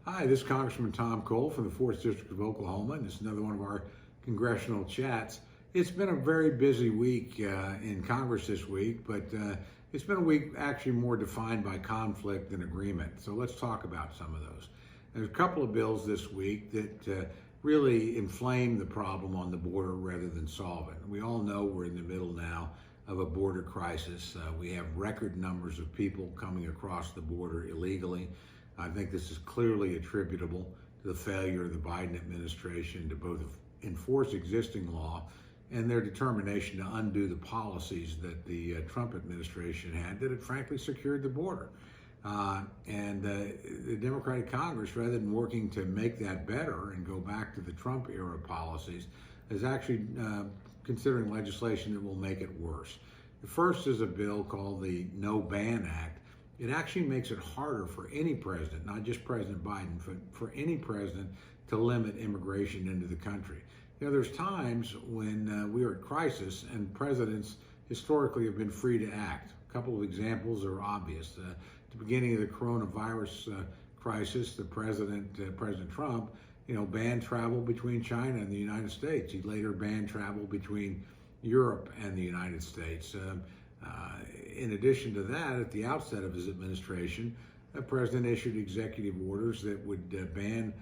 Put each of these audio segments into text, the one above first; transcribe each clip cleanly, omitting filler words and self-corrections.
Hi, this is Congressman Tom Cole from the 4th District of Oklahoma, and this is another one of our congressional chats. It's been a very busy week in Congress this week, but it's been a week actually more defined by conflict than agreement. So let's talk about some of those. There's a couple of bills this week that really inflame the problem on the border rather than solve it. We all know we're in the middle now of a border crisis. We have record numbers of people coming across the border illegally. I think this is clearly attributable to the failure of the Biden administration to both enforce existing law and their determination to undo the policies that the Trump administration had that had frankly secured the border. The Democratic Congress, rather than working to make that better and go back to the Trump era policies, is actually considering legislation that will make it worse. The first is a bill called the No Ban Act. It actually makes it harder for any president, not just President Biden, but for any president to limit immigration into the country. You know, there's times when we are at crisis and presidents historically have been free to act. A couple of examples are obvious. At the beginning of the coronavirus crisis, President Trump, banned travel between China and the United States. He later banned travel between Europe and the United States. In addition to that, at the outset of his administration, the president issued executive orders that would ban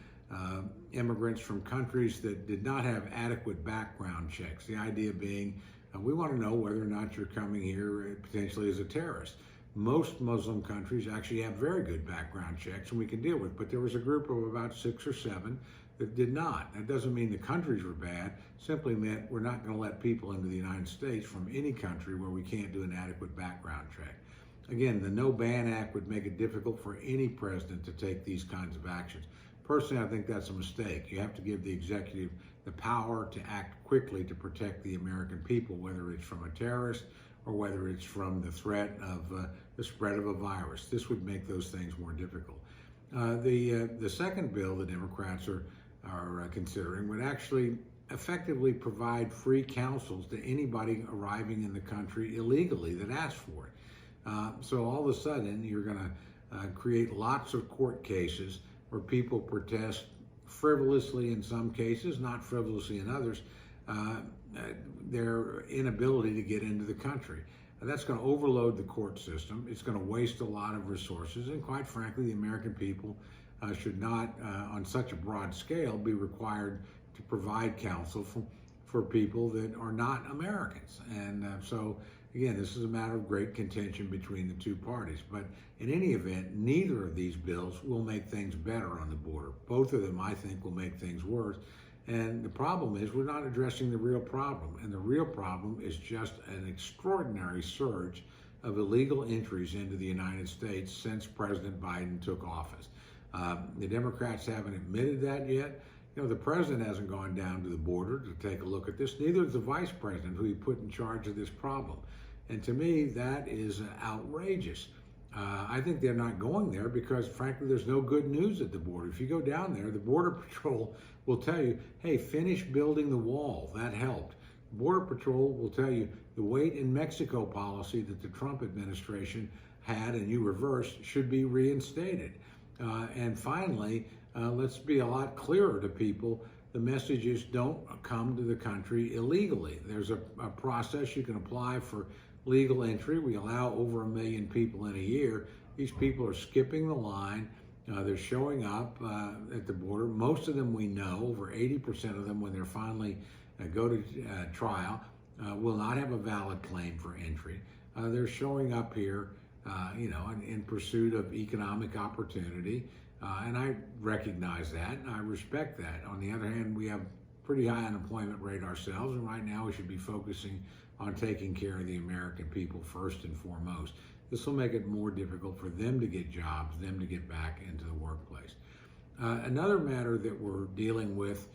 immigrants from countries that did not have adequate background checks. The idea being, we want to know whether or not you're coming here potentially as a terrorist. Most Muslim countries actually have very good background checks and we can deal with, but there was a group of about 6 or 7 that did not. That doesn't mean the countries were bad, simply meant we're not going to let people into the United States from any country where we can't do an adequate background check. Again, the No Ban Act would make it difficult for any president to take these kinds of actions. Personally, I think that's a mistake. You have to give the executive the power to act quickly to protect the American people, whether it's from a terrorist or whether it's from the threat of the spread of a virus. This would make those things more difficult. The second bill the Democrats are considering would actually effectively provide free counsels to anybody arriving in the country illegally that asks for it. So all of a sudden, you're going to create lots of court cases where people protest frivolously in some cases, not frivolously in others, their inability to get into the country. That's going to overload the court system. It's going to waste a lot of resources, and quite frankly, the American people should not, on such a broad scale, be required to provide counsel for people that are not Americans. And so, again, this is a matter of great contention between the two parties. But in any event, neither of these bills will make things better on the border. Both of them, I think, will make things worse. And the problem is we're not addressing the real problem. And the real problem is just an extraordinary surge of illegal entries into the United States since President Biden took office. The Democrats haven't admitted that yet. The president hasn't gone down to the border to take a look at this. Neither is the vice president, who he put in charge of this problem. And to me, that is outrageous. I think they're not going there because, frankly, there's no good news at the border. If you go down there, the Border Patrol will tell you, hey, finish building the wall. That helped. Border Patrol will tell you the wait in Mexico policy that the Trump administration had and you reversed should be reinstated. And finally, let's be a lot clearer to people. The message is don't come to the country illegally. There's a process you can apply for legal entry. We allow over 1 million people in a year. These people are skipping the line. They're showing up at the border. Most of them we know, over 80% of them, when they're finally go to trial, will not have a valid claim for entry. They're showing up here in pursuit of economic opportunity. And I recognize that, and I respect that. On the other hand, we have pretty high unemployment rate ourselves, and right now we should be focusing on taking care of the American people first and foremost. This will make it more difficult for them to get jobs, them to get back into the workplace. Another matter that we're dealing with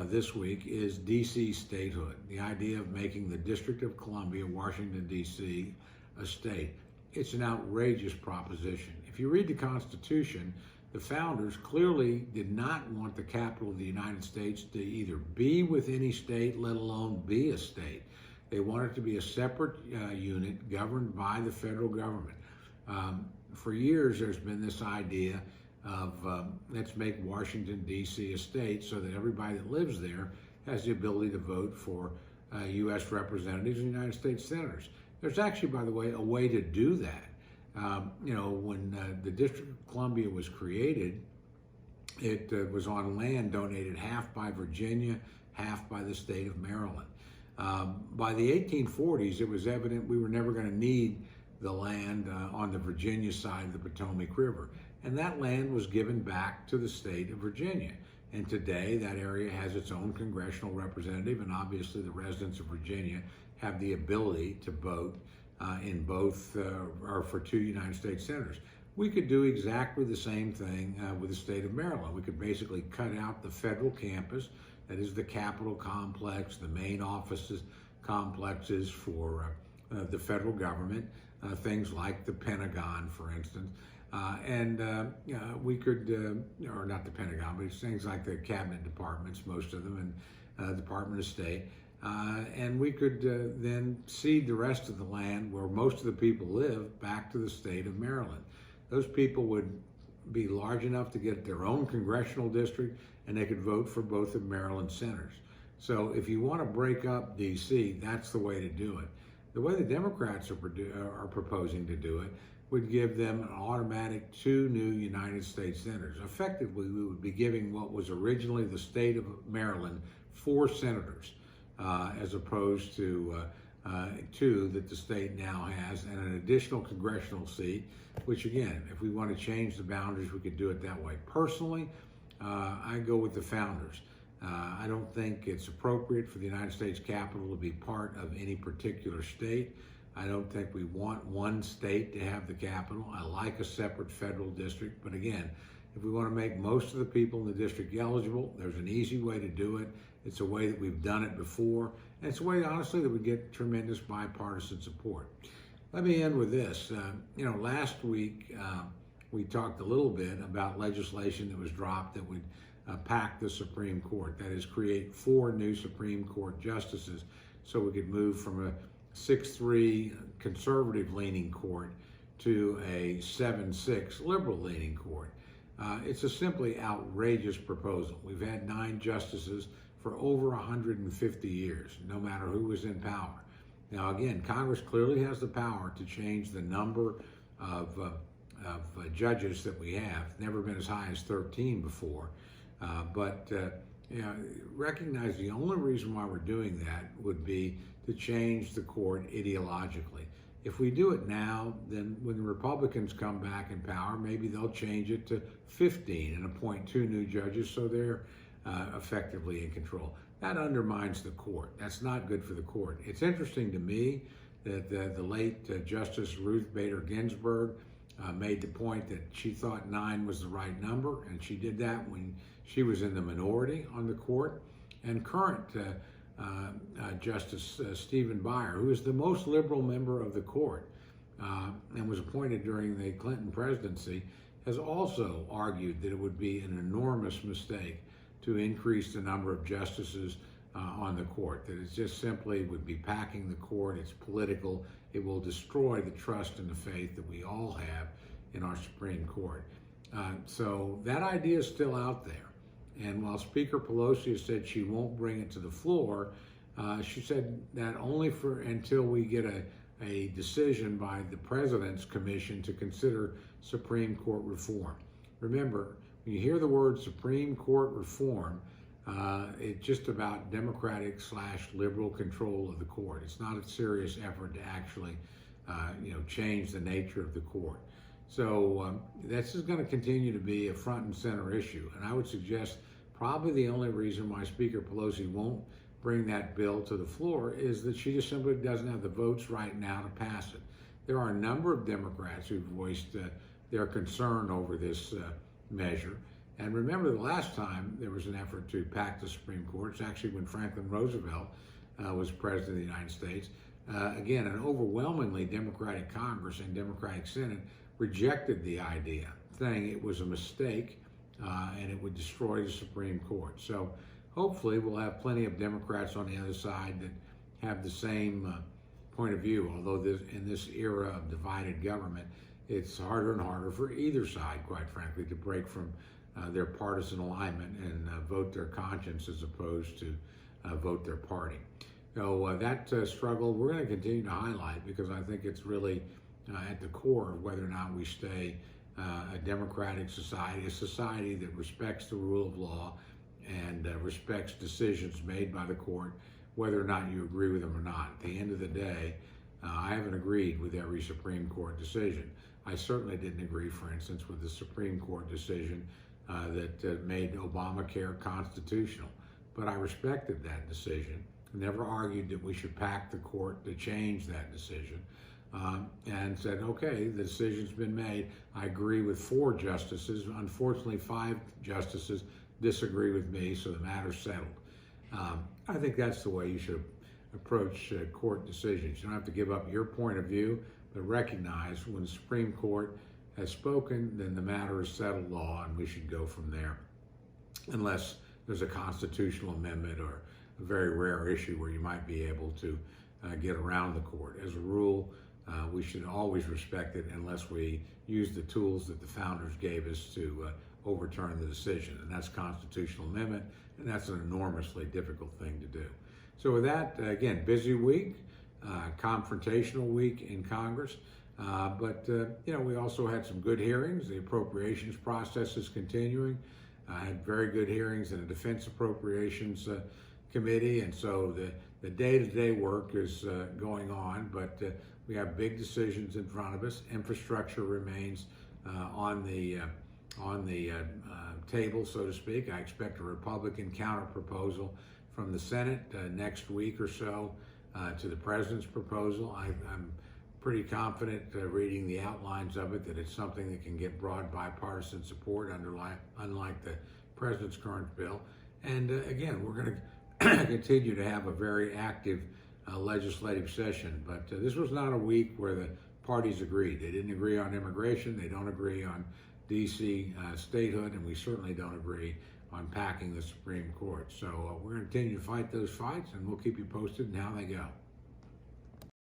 this week is D.C. statehood, the idea of making the District of Columbia, Washington, D.C., a state. It's an outrageous proposition. If you read the Constitution, the founders clearly did not want the capital of the United States to either be with any state, let alone be a state. They wanted it to be a separate unit governed by the federal government. For years, there's been this idea of let's make Washington, D.C. a state so that everybody that lives there has the ability to vote for U.S. representatives and United States senators. There's actually, by the way, a way to do that. When the District of Columbia was created, it was on land donated half by Virginia, half by the state of Maryland. By the 1840s, it was evident we were never going to need the land on the Virginia side of the Potomac River. And that land was given back to the state of Virginia. And today, that area has its own congressional representative, and obviously the residents of Virginia have the ability to vote in both, or for 2 United States senators. We could do exactly the same thing with the state of Maryland. We could basically cut out the federal campus, that is the Capitol complex, the main offices complexes for the federal government, things like the Pentagon, for instance. We could, or not the Pentagon, but it's things like the cabinet departments, most of them, and Department of State. And we could then cede the rest of the land where most of the people live back to the state of Maryland. Those people would be large enough to get their own congressional district, and they could vote for both of Maryland's senators. So if you want to break up D.C., that's the way to do it. The way the Democrats are proposing to do it would give them an automatic 2 new United States senators. Effectively, we would be giving what was originally the state of Maryland 4 senators, as opposed to 2 that the state now has, and an additional congressional seat, which again, if we want to change the boundaries, we could do it that way. Personally, I go with the founders. I don't think it's appropriate for the United States Capitol to be part of any particular state. I don't think we want one state to have the capital. I like a separate federal district, but again, if we want to make most of the people in the district eligible, there's an easy way to do it. It's a way that we've done it before, and it's a way, honestly, that would get tremendous bipartisan support. Let me end with this. Last week we talked a little bit about legislation that was dropped that would pack the Supreme Court, that is, create 4 new Supreme Court justices so we could move from a 6-3 conservative-leaning court to a 7-6 liberal-leaning court. It's a simply outrageous proposal. We've had 9 justices for over 150 years, no matter who was in power. Now, again, Congress clearly has the power to change the number of judges that we have. Never been as high as 13 before. Recognize the only reason why we're doing that would be to change the court ideologically. If we do it now, then when the Republicans come back in power, maybe they'll change it to 15 and appoint 2 new judges so they're effectively in control. That undermines the court. That's not good for the court. It's interesting to me that the late Justice Ruth Bader Ginsburg made the point that she thought 9 was the right number, and she did that when she was in the minority on the court. And current Justice Stephen Breyer, who is the most liberal member of the court and was appointed during the Clinton presidency, has also argued that it would be an enormous mistake to increase the number of justices on the court, that it just simply would be packing the court. It's political. It will destroy the trust and the faith that we all have in our Supreme Court. So that idea is still out there. And while Speaker Pelosi has said she won't bring it to the floor, she said that only until we get a decision by the President's Commission to consider Supreme Court reform. Remember, when you hear the word Supreme Court reform, it's just about Democratic/liberal control of the court. It's not a serious effort to actually, change the nature of the court. So this is going to continue to be a front and center issue. And I would suggest probably the only reason why Speaker Pelosi won't bring that bill to the floor is that she just simply doesn't have the votes right now to pass it. There are a number of Democrats who've voiced their concern over this measure. And remember, the last time there was an effort to pack the Supreme Court, it's actually when Franklin Roosevelt was president of the United States. Again, an overwhelmingly Democratic Congress and Democratic Senate rejected the idea, saying it was a mistake and it would destroy the Supreme Court. So hopefully we'll have plenty of Democrats on the other side that have the same point of view, although in this era of divided government, it's harder and harder for either side, quite frankly, to break from their partisan alignment and vote their conscience as opposed to vote their party. So that struggle we're going to continue to highlight, because I think it's really at the core of whether or not we stay a democratic society, a society that respects the rule of law and respects decisions made by the court, whether or not you agree with them or not. At the end of the day, I haven't agreed with every Supreme Court decision. I certainly didn't agree, for instance, with the Supreme Court decision that made Obamacare constitutional. But I respected that decision, never argued that we should pack the court to change that decision, and said, okay, the decision's been made. I agree with 4 justices. Unfortunately, 5 justices disagree with me, so the matter's settled. I think that's the way you should approach court decisions. You don't have to give up your point of view, but recognize when the Supreme Court has spoken, then the matter is settled law, and we should go from there, unless there's a constitutional amendment or a very rare issue where you might be able to get around the court. As a rule, we should always respect it unless we use the tools that the founders gave us to overturn the decision, and that's constitutional amendment, and that's an enormously difficult thing to do. So with that, again, busy week, confrontational week in Congress, but we also had some good hearings. The appropriations process is continuing. I had very good hearings in the Defense Appropriations Committee, and so the day-to-day work is going on, but we have big decisions in front of us. Infrastructure remains on the table, so to speak. I expect a Republican counter-proposal from the Senate next week or so to the president's proposal. I'm pretty confident reading the outlines of it that it's something that can get broad bipartisan support, unlike the president's current bill. And again, we're going to continue to have a very active legislative session. But this was not a week where the parties agreed. They didn't agree on immigration. They don't agree on D.C. Statehood, and we certainly don't agree on packing the Supreme Court. So we're going to continue to fight those fights, and we'll keep you posted on how they go.